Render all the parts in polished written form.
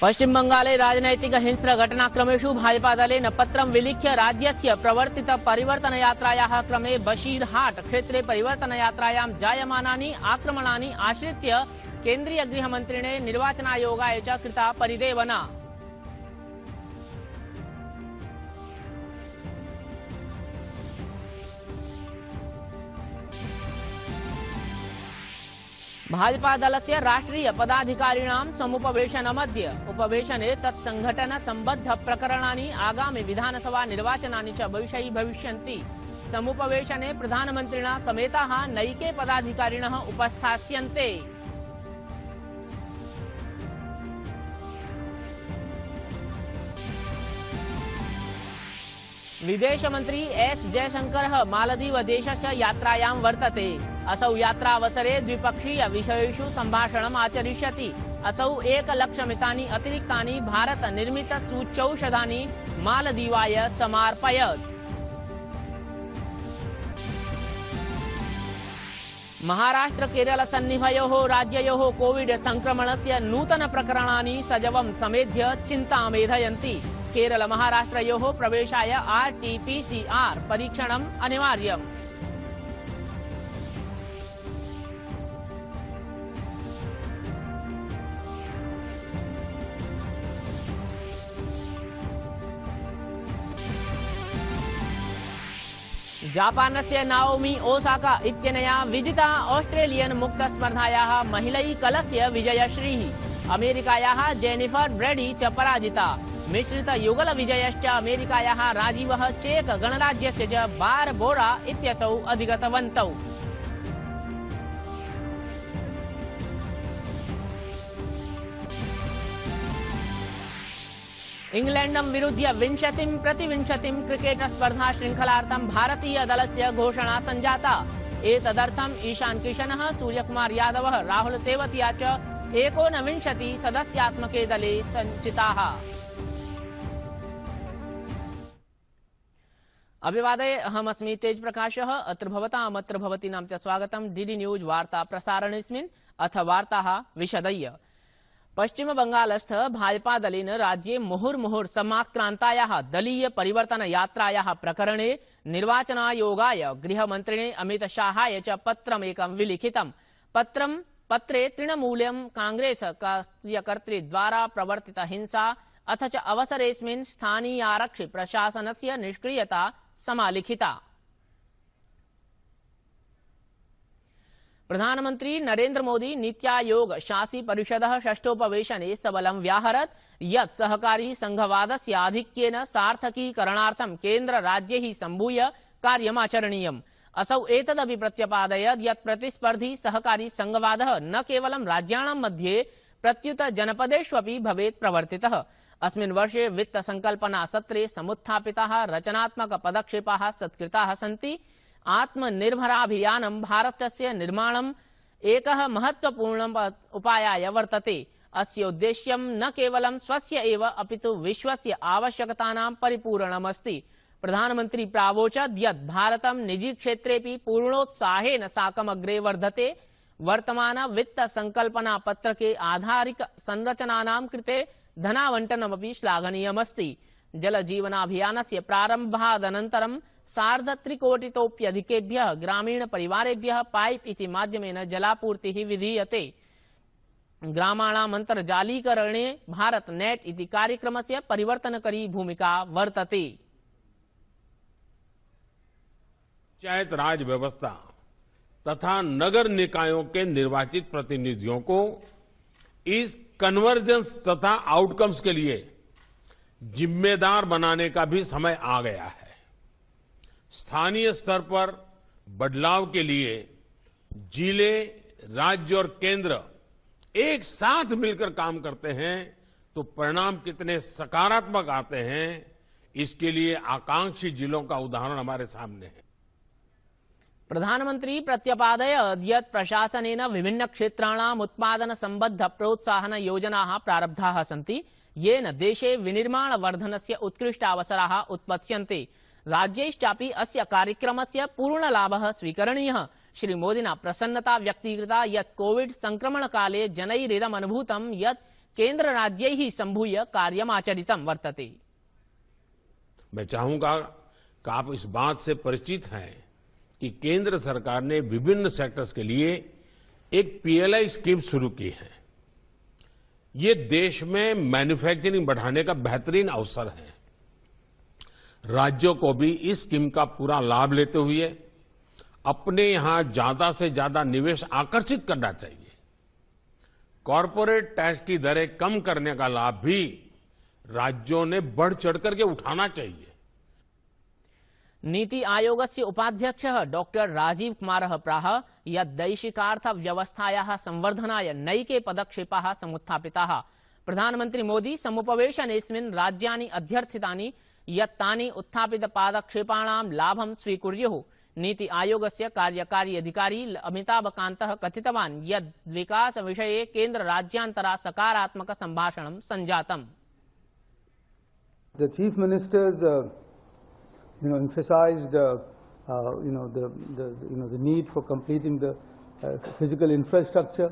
पश्चिम बंगाले राजनैतिक हिंस्र घटनाक्रमेषु भाजपादलेन पत्रं विलिख्य राज्यस्य प्रवर्तित परिवर्तनयात्रायाः क्रमे बशीरहाट क्षेत्रे परिवर्तनयात्रायां जायमानानि आक्रमणानि आश्रित्य केन्द्रीय गृहमन्त्रिणे निर्वाचनायोगाय च कृता परिदेवना। भाजपा दलस्य राष्ट्रीय पदाधिकारिणां समुपवेशनमद्य। उपवेशने तत्संघटन संबद्ध प्रकरणानि आगामि विधानसभा निर्वाचनानि च भविष्यन्ति। समुपवेशने प्रधानमन्त्रिणा समेताः नैके पदाधिकारिणः उपस्थास्यन्ते। विदेशमन्त्री एस जयशंकरः मालदीव देशस्य यात्रायां वर्तते। असौ यात्रावसरे द्विपक्षीय विषयेषु सम्भाषणम् आचरिष्यति। असौ 1,00,000 अतिरिक्तानि भारत निर्मित सूच्यौषधानि मालदीवाय समार्पयत्। महाराष्ट्र केरल सन्निभयोः राज्ययोः कोविड संक्रमणस्य नूतन प्रकरणानि सजवं समेध्य चिन्तां मेधयन्ति। केरल महाराष्ट्रयोः प्रवेशाय RT-PCR परीक्षणम् अनिवार्यम्। जापानस्य नाओमी ओसाका इत्यनया विजिता ऑस्ट्रेलियन मुक्तस्पर्धायाः महिलैकलस्य विजयश्रीः। अमेरिकायाः जेनिफर ब्रेडी च पराजिता। मिश्रित युगल विजयश्च अमेरिकायाः राजीवः चेक गणराज्यस्य च बारबोरा इत्यसौ अधिगतवन्तौ। इंग्लैंडं विरुध्य 20-20 क्रिकेट स्पर्धा श्रृंखलार्थं भारतीय दलस्य घोषणा संजाता। एतदर्थं ईशान किशनः, सूर्यकुमार यादवः, राहुल तेवतिया च 19 सदस्यात्मके दले संचिताः। अभिवादये, अहमस्मि तेज प्रकाशः। अत्र भवताम् अत्र भवतीनां च स्वागतं डीडी न्यूज वार्ता प्रसारणेऽस्मिन्। अथ वार्ताः विशदय्य। पश्चिम बंगालस्थ भाजपा दलेन राज्ये मुहुर्मुहुर् समाक्रान्तायाः दलीय परिवर्तन यात्रायाः प्रकरणे निर्वाचनायोगाय गृहमन्त्रिणे अमित शाहाय च पत्रमेकं विलिखितम्। पत्रे तृणमूलं कांग्रेस कार्यकर्तृद्वारा प्रवर्तित हिंसा अथ च अवसरेऽस्मिन् स्थानीयारक्षि प्रशासनस्य निष्क्रियता समालिखिता। प्रधानमंत्री नरेंद्र मोदी नीति आयोग शासी परिषदः षष्ठोपवेशने सबलं व्याहरत् यत् सहकारी संघवादस्य आधिक्येन सार्थकीकरणार्थं केन्द्र राज्यैः सम्भूय कार्यमाचरणीयम्। असौ एतदपि प्रत्यपादयत् यत् प्रतिस्पर्धी सहकारी संघवादः न केवलं राज्याणां मध्ये प्रत्युत जनपदेष्वपि भवेत् प्रवर्तितः। अस्मिन् वर्षे वित्त संकल्पना सत्रे समुत्थापिताः रचनात्मक पदक्षेपाः सत्कृताः सन्ति। आत्मनिर्भराभियानं भारतस्य निर्माणम् एकः महत्वपूर्णः उपायाय वर्तते। अस्य उद्देश्यं न केवलं स्वस्य एव अपितु विश्वस्य आवश्यकतानां परिपूरणमस्ति। प्रधानमन्त्री प्रावोचत् यत् भारतं निजी क्षेत्रेऽपि पूर्णोत्साहेन साकम् अग्रे वर्धते। वर्तमान वित्त संकल्पना पत्रके आधारिक संरचनानां कृते धनावंटनमपि श्लाघनीयमस्ति। जल जीवनाभियानस्य प्रारम्भादनन्तरं 3.5 कोटितोप्यधिकेभ्यः ग्रामीण परिवारेभ्यः पाइप इति माध्यमेन जलापूर्तिः विधीयते। ग्रामाणाम् अन्तर्जालीकरणे भारत नेट इति कार्यक्रमस्य परिवर्तनकरी भूमिका वर्तते। पंचायत राज व्यवस्था तथा नगर निकायों के निर्वाचित प्रतिनिधियों को इस कन्वर्जेंस तथा आउटकम्स के लिए जिम्मेदार बनाने का भी समय आ गया है। स्थानीय स्तर पर बदलाव के लिए जिले, राज्य और केंद्र एक साथ मिलकर काम करते हैं तो परिणाम कितने सकारात्मक आते हैं, इसके लिए आकांक्षी जिलों का उदाहरण हमारे सामने है। प्रधानमंत्री प्रत्यपादयत् यत् प्रशासनेन विभिन्न क्षेत्राणाम् उत्पादन संबद्ध प्रोत्साहन योजनाः प्रारब्धाः सन्ति, येन देशे विनिर्माण वर्धनस्य उत्कृष्टावसराः उत्पत्स्यन्ते। राज्यैश्चापि अस्य कार्यक्रमस्य पूर्णलाभः स्वीकरणीयः। श्रीमोदिना प्रसन्नता व्यक्तीकृता यत् कोविड संक्रमण काले जनैरिदम् अनुभूतं यत् केन्द्रराज्यैः सम्भूय कार्यमाचरितं वर्तते। मैं चाहूंगा कि आप इस बात से परिचित हैं कि केंद्र सरकार ने विभिन्न सेक्टर्स के लिए एक पीएलआई स्कीम शुरू की है। ये देश में मैन्युफैक्चरिंग बढ़ाने का बेहतरीन अवसर है। राज्यों को भी इस स्कीम का पूरा लाभ लेते हुए अपने यहां ज्यादा से ज्यादा निवेश आकर्षित करना चाहिए। कॉरपोरेट टैक्स की दरें कम करने का लाभ भी राज्यों ने बढ़ चढ़कर के उठाना चाहिए। नीति आयोगस्य उपाध्यक्षः डॉक्टर राजीव कुमारः प्राह यत् दैशिकार्थव्यवस्थायाः संवर्धनाय नैके पदक्षेपाः समुत्थापिताः। प्रधानमन्त्री मोदी समुपवेशनेऽस्मिन् राज्यानि अध्यर्थितानि यत् तानि उत्थापितपदक्षेपाणां लाभं स्वीकुर्युः। नीति आयोगस्य कार्यकारी अधिकारी अमिताभ कान्तः कथितवान् यत् विकास विषये केन्द्र राज्यान्तरा सकारात्मक सम्भाषणं सञ्जातम्। The chief ministers emphasized the need for completing the physical infrastructure.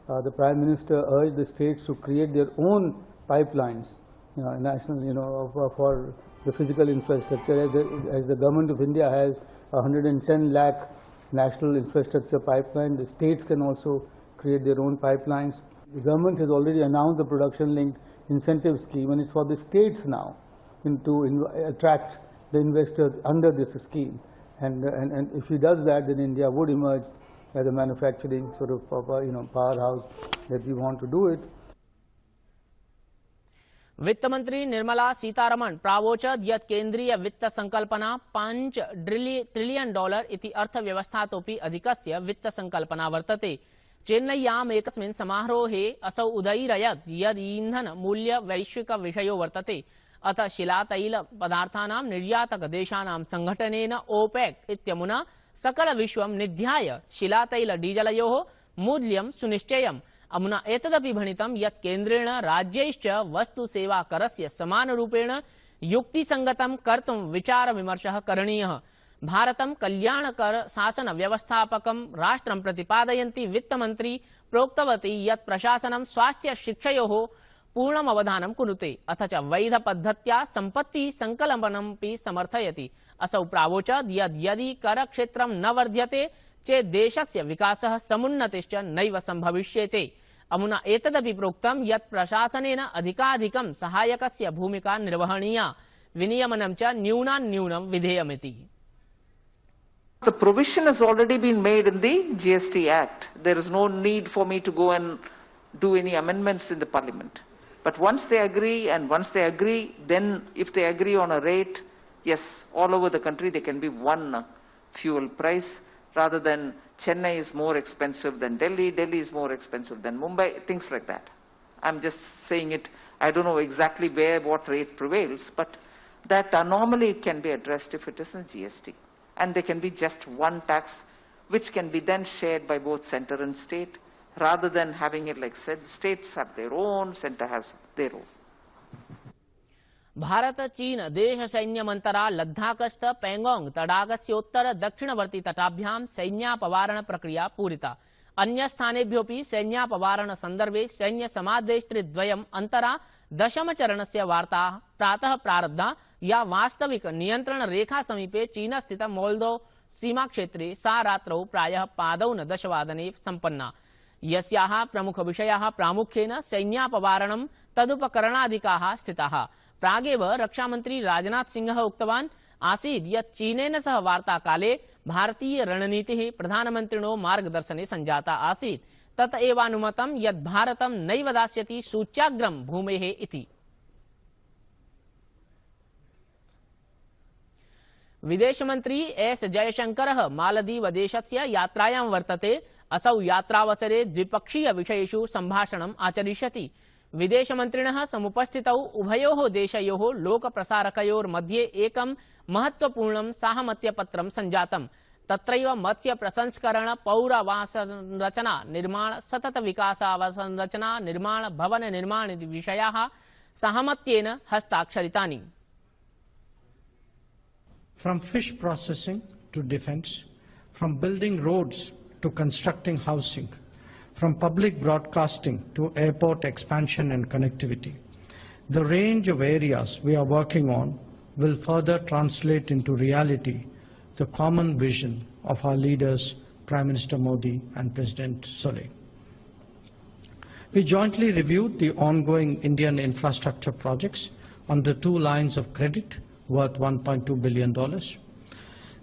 The Prime Minister urged the states to create their own pipelines, national, for the physical infrastructure. As the government of India has 110 lakh national infrastructure pipeline, the states can also create their own pipelines. The government has already announced the production-linked incentive scheme, and it's for the states now to attract the investors under this scheme. And if he does that, then India would emerge as a manufacturing sort of powerhouse that we want to do it. वित्त मंत्री निर्मला सीतारमण प्रावोचत् यत् केन्द्रीय वित्त संकल्पना $5 trillion इति अर्थव्यवस्थातोपि अधिकस्य वित्त संकल्पना वर्तते। चेन्नय्याम् एकस्मिन् समारोहे असौ उदयिरयत् यद् ईंधन मूल्य वैश्विक विषयो वर्तते। अथ शिलातैल पदार्थानां निर्यातक देशानां संघटनेन ओपेक इत्यमुना सकल विश्वं निध्याय शिलातैल डीजलयोः मूल्यं सुनिश्चयम्। अमुना एतदपि भणितं यत् केन्द्रेण राज्यैश्च वस्तु सेवा करस्य समानरूपेण युक्तिसंगतं कर्तुं विचार विमर्शः करणीयः। भारतं कल्याणकर शासन व्यवस्थापकं राष्ट्रं प्रतिपादयन्ती वित्तमन्त्री प्रोक्तवती यत् प्रशासनं स्वास्थ्य शिक्षयोः पूर्णम् अवधानं कुरुते अथ च वैध पद्धत्या सम्पत्ति संकलनमपि समर्थयति। असौ प्रावोचत् यद् यदि करक्षेत्रं न वर्ध्यते चेत् देशस्य विकासः समुन्नतिश्च नैव सम्भविष्यते। अमुना एतदपि प्रोक्तं यत् प्रशासनेन अधिकाधिकं सहायकस्य भूमिका निर्वहणीया, विनियमनं च न्यूनान्न्यूनं विधेयमिति। The provision has already been made in the GST Act. There is no need for me to go and do any amendments in the Parliament. But once they agree, then if they agree on a rate, yes, all over the country there can be one fuel price, rather than Chennai is more expensive than Delhi, Delhi is more expensive than Mumbai, things like that. I'm just saying it, I don't know exactly what rate prevails, but that anomaly can be addressed if it is in GST. And there can be just one tax, which can be then shared by both center and state, rather than having it like said, states have their own, center has their own. Bharat चीन देश सैन्यमंतरा लद्दाखस्थ पैंगोंग तडागस्योत्तर दक्षिणवर्ती तटाभ्यां सैन्यापवारण प्रक्रिया पूरिता। अन्य स्थानेभ्योऽपि सैन्यापवारण संदर्भे सैन्य समादेष्टृद्वयम् अन्तरा दशमचरणस्य वार्ता प्रातः प्रारब्धा, या वास्तविक नियंत्रण रेखा समीपे चीनस्थित मोल्दो सीमा क्षेत्रे सा रात्रौ प्रायः पादौन 10 वादने सम्पन्ना। यस्याः प्रमुख विषयाः प्रामुख्येन सैन्यापवारणं तदुपकरणादिकाः स्थिताः। प्रागेव रक्षामंत्री राजनाथ सिंह उक्तवान् आसीत् यत् चीनेन सह वार्ताकाले भारतीय रणनीतिः प्रधानमन्त्रिणो मार्गदर्शने सञ्जाता आसीत्। तत एवानुमतं यत् भारतं नैव दास्यति सूच्याग्रं भूमेः इति। विदेशमन्त्री एस जयशंकरः मालदीव देशस्य यात्रायां वर्तते। असौ यात्रावसरे द्विपक्षीय विषयेषु सम्भाषणम् आचरिष्यति। विदेशमन्त्रिणः समुपस्थितौ उभयोः देशयोः लोकप्रसारकयोर्मध्ये एकं महत्वपूर्णं साहमत्यपत्रं सञ्जातम्। तत्रैव मत्स्य प्रसंस्करण, पौरावाससंरचना निर्माण, सतत विकासावसंरचना निर्माण, भवन निर्माण विषयाः साहमत्येन हस्ताक्षरितानि। From fish processing to defense, from building roads to constructing housing, from public broadcasting to airport expansion and connectivity. The range of areas we are working on will further translate into reality the common vision of our leaders, Prime Minister Modi and President Solih. We jointly reviewed the ongoing Indian infrastructure projects on the 2 lines of credit worth $1.2 billion.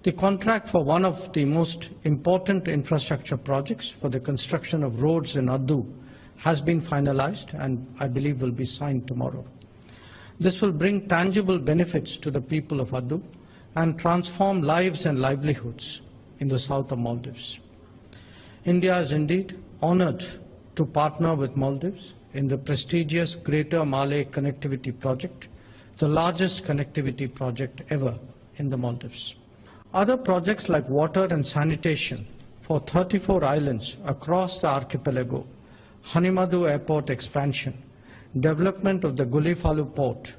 The contract for one of the most important infrastructure projects for the construction of roads in Addu has been finalized and I believe will be signed tomorrow. This will bring tangible benefits to the people of Addu and transform lives and livelihoods in the south of Maldives. India is indeed honored to partner with Maldives in the prestigious Greater Malay Connectivity Project, the largest connectivity project ever in the Maldives. Other projects like water and sanitation for 34 islands across the archipelago, Hanimadu Airport expansion, development of the Gulifalu port,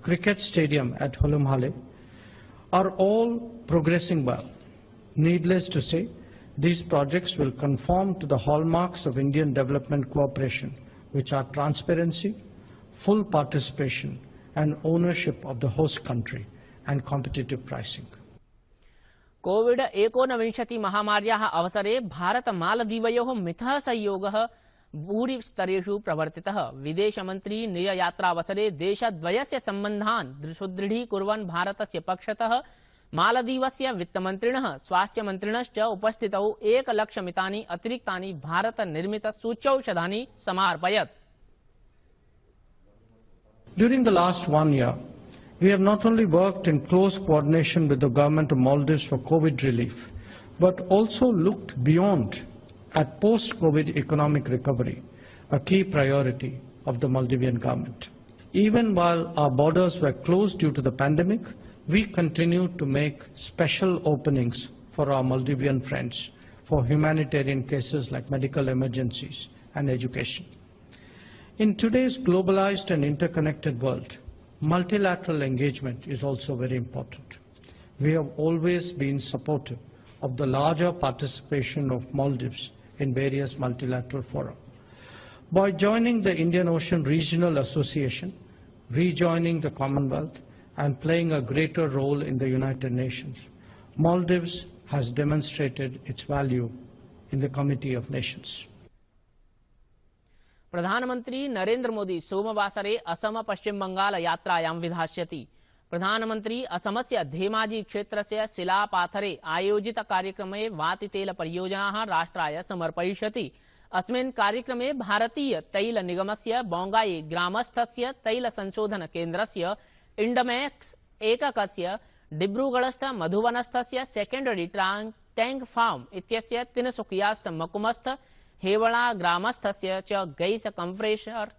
cricket stadium at Holumhale are all progressing well. Needless to say, these projects will conform to the hallmarks of Indian development cooperation, which are transparency, full participation, and ownership of the host country and competitive pricing. कोविड-19 महामार्याः अवसरे भारत मालदीवयोः मिथः सहयोगः भूरिस्तरेषु प्रवर्तितः। विदेशमन्त्री निजयात्रावसरे देशद्वयस्य सम्बन्धान् सुदृढीकुर्वन् भारतस्य पक्षतः मालदीवस्य वित्तमन्त्रिणः स्वास्थ्यमन्त्रिणश्च उपस्थितौ 1 लक्षमितानि अतिरिक्तानि भारत-निर्मित-सूच्यौषधानि समार्पयत्। During the last 1 year, we have not only worked in close coordination with the government of Maldives for COVID relief, but also looked beyond at post-COVID economic recovery, a key priority of the Maldivian government. Even while our borders were closed due to the pandemic, we continued to make special openings for our Maldivian friends for humanitarian cases like medical emergencies and education. In today's globalized and interconnected world, multilateral engagement is also very important. We have always been supportive of the larger participation of Maldives in various multilateral fora. By joining the Indian Ocean Regional Association, rejoining the Commonwealth, and playing a greater role in the United Nations, Maldives has demonstrated its value in the Committee of Nations. प्रधानमंत्री नरेंद्र मोदी सोमवासरे असम पश्चिम बंगाल यात्रायां विधास्यति। प्रधानमंत्री असमस्य धेमाजी क्षेत्रस्य शिलापाथरे आयोजित कार्यक्रमे वातितेल परियोजनाः राष्ट्राय समर्पयिष्यति। अस्मिन् कार्यक्रमे भारतीय तैल निगमस्य बोंगाई ग्रामस्थस्य तैल संशोधन केन्द्रस्य इंडमैक्स एककस्य डिब्रूगढ़स्थ मधुवनस्थस्य सेकेंडरी टैंक फार्म इत्यस्य तिनसुकियास्थ मकुमस्थ हेवड़ा ग्रामस्थस्य च गैस कंप्रेसर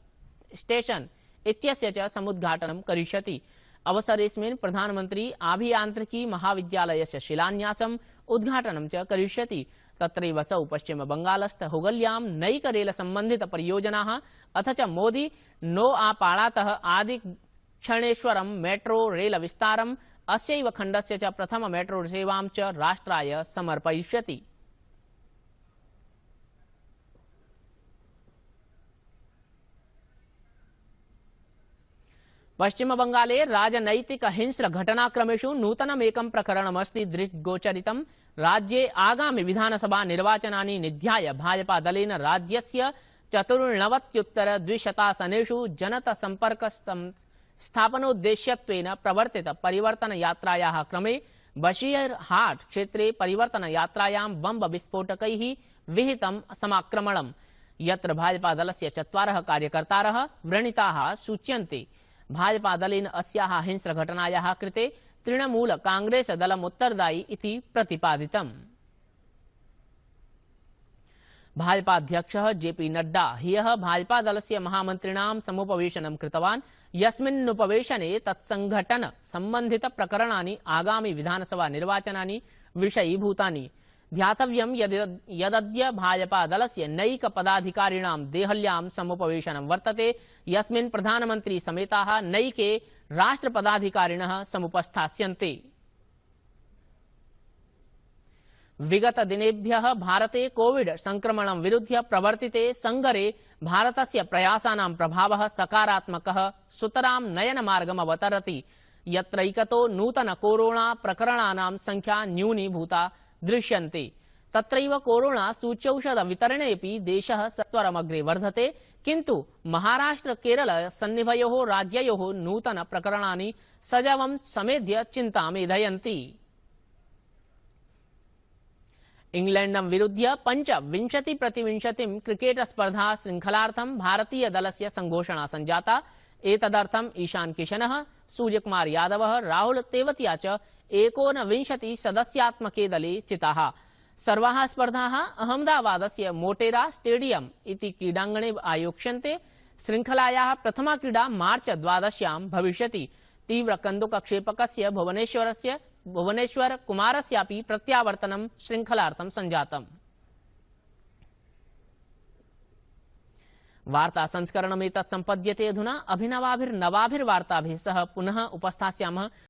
स्टेशन इत्यस्य च समुद्घाटनं करिष्यति। अवसरेऽस्मिन् प्रधानमंत्री आभियान्त्रिकी महाविद्यालयस्य शिलान्यासम् उद्घाटनं च करिष्यति। तत्रैव असौ पश्चिम बंगालस्थ हुगल्यां नैक रेल संबंधित परियोजनाः अथ च मोदी नो आपाड़ातः आदि क्षणेश्वरं मेट्रो रेल विस्तारम् अस्यैव खण्डस्य च प्रथम मेट्रो सेवां च राष्ट्राय समर्पयिष्यति। पश्चिम बंगाले राजनैतिक हिंस्र घटनाक्रमेषु नूतनमेकं प्रकरणमस्ति दृष्टिगोचरितम्। राज्ये आगामि विधानसभा निर्वाचनानि निध्याय भाजपा दलेन राज्यस्य 94 आसनेषु जनता संपर्क स्थापनोद्देश्यत्वेन प्रवर्तित परिवर्तन यात्रायाः क्रमे बशीरहाट क्षेत्रे परिवर्तन यात्रायां बम्ब विस्फोटकैः विहितं समाक्रमणम्, यत्र भाजपा दलस्य 4 कार्यकर्तारः व्रणिताः सूच्यन्ते। भाजपा दलेन अस्याः हिंस्र घटनायाः कृते तृणमूल कांग्रेस दलम् उत्तरदायी इति प्रतिपादितम्। भाजपाध्यक्षः जेपी नड्डा ह्यः भाजपा दलस्य महामन्त्रिणां समुपवेशनं कृतवान्, यस्मिन्नुपवेशने तत्संघटन संबंधित प्रकरणानि आगामि विधानसभा निर्वाचनानि विषयीभूतानि। ध्यातव्यं यदद्य भाजपा दलस्य नैक पदाधिकारिणां देहल्यां समुपवेशनं वर्तते, यस्मिन् प्रधानमन्त्री समेताः नैके राष्ट्रपदाधिकारिणः समुपस्थास्यन्ते। विगत दिनेभ्यः भारते कोविड संक्रमणं विरुध्य प्रवर्तिते संगरे भारतस्य प्रयासानां प्रभावः सकारात्मकः सुतरां नयनमार्गम् अवतरति यत्रैकतो नूतन कोरोना प्रकरणानां संख्या न्यूनीभूता दृश्यन्ते तत्रैव कोरोना सूच्यौषध वितरणेऽपि देशः सत्वरमग्रे वर्धते किन्तु महाराष्ट्र केरल सन्निभयोः राज्ययोः नूतन प्रकरणानि सजवं समेध्य चिन्तामेधयन्ति इंग्लैण्डं विरुध्य 25-20 क्रिकेट स्पर्धा श्रृंखलार्थं भारतीय दलस्य संघोषणा संजाता एतदर्थं ईशान किशनः सूर्यकुमार यादवः राहुल तेवतिया च 19 सदस्यात्मके दले चिताः सर्वाः स्पर्धाः अहमदाबादस्य मोटेरा स्टेडियम इति क्रीडाङ्गणे आयोक्ष्यन्ते श्रृंखलायाः प्रथमा क्रीडा मार्च 12 भविष्यति तीव्र कन्दुकक्षेपकस्य भुवनेश्वर कुमारस्यापि प्रत्यावर्तनं श्रृंखलार्थं संजातम् वार्ता संस्करणमेतत् सम्पद्यते अधुना अभिनवाभिर्नवाभिर्वार्ताभिः सह पुनः उपस्थास्यामः